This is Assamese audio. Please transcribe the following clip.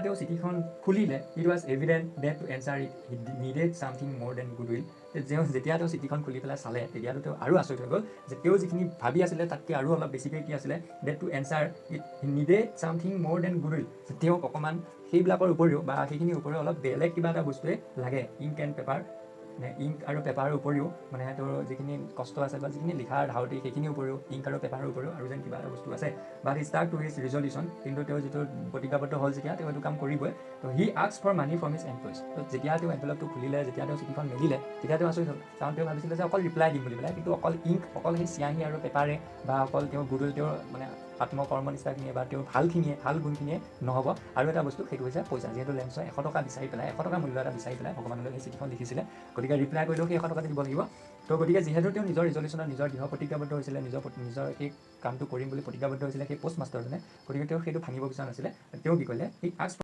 তেওঁ চিঠিখন খুলিলে it was evident that to ensure it he needed something more than goodwill. যেতিয়া তেওঁ চিঠিখন খুলি পেলাই চালে তেতিয়াতো তেওঁ আৰু আচৰিত হৈ গ'ল যে তেওঁ যিখিনি ভাবি আছিলে তাতকৈ আৰু অলপ বেছিকৈ কি আছিলে, that to ensure it he needed something more than goodwill. তেওঁক অকণমান সেইবিলাকৰ উপৰিও বা সেইখিনিৰ উপৰিও অলপ বেলেগ কিবা এটা বস্তুৱে লাগে, ইংক এণ্ড পেপাৰ, ইংক আৰু পেপাৰৰ উপৰিও মানে তেওঁৰ যিখিনি কষ্ট আছে বা যিখিনি লিখাৰ ধাউতি সেইখিনিৰ উপৰিও ইংক আৰু পেপাৰৰ উপৰিও আৰু যেন কিবা এটা বস্তু আছে। But he start to his resolution, কিন্তু তেওঁ যিটো প্ৰতিজ্ঞাবদ্ধ হ'ল যেতিয়া তেওঁ এইটো কাম কৰিবই। তো he ask for money from his employees. তো যেতিয়া তেওঁ এনভেলপটো খুলিলে, যেতিয়া তেওঁ চিঠিখন মেলিলে, তেতিয়া তেওঁ আচৰিত হ'ল, কাৰণ তেওঁ ভাবিছিলে যে অকল ৰিপ্লাই দিম বুলি পেলাই, কিন্তু অকল ইংক, অকল সেই চিয়াহী আৰু পেপাৰে বা অকল তেওঁৰ গুডউইল, তেওঁৰ মানে আত্মকৰ্মনিষ্ঠাখিনিয়ে বা তেওঁৰ ভাল গুণখিনিয়ে নহ'ব। আৰু এটা বস্তু সেইটো হৈছে পইচা। যিহেতু লেঞ্চই 100 টকা বিচাৰি পেলাই, 100 টকা মূল্য এটা বিচাৰি পেলাই ভগৱানলৈ সেই চিঠিখন লিখিছিলে, গতিকে ৰিপ্লাই কৰিলেও সেই 100 টকাটো দিব লাগিব। তো গতিকে যিহেতু তেওঁ নিজৰ ৰিজলিউশ্যনত নিজৰ দৃঢ় প্ৰতিজ্ঞাবদ্ধ হৈছিলে, নিজৰ সেই কামটো কৰিম বুলি প্ৰতিজ্ঞাবদ্ধ হৈছিলে সেই পোষ্ট মাষ্টাৰজনে, গতিকে তেওঁ সেইটো ভাঙিব বিচৰা নাছিলে। তেওঁ কি কৰিলে, হি আস্ক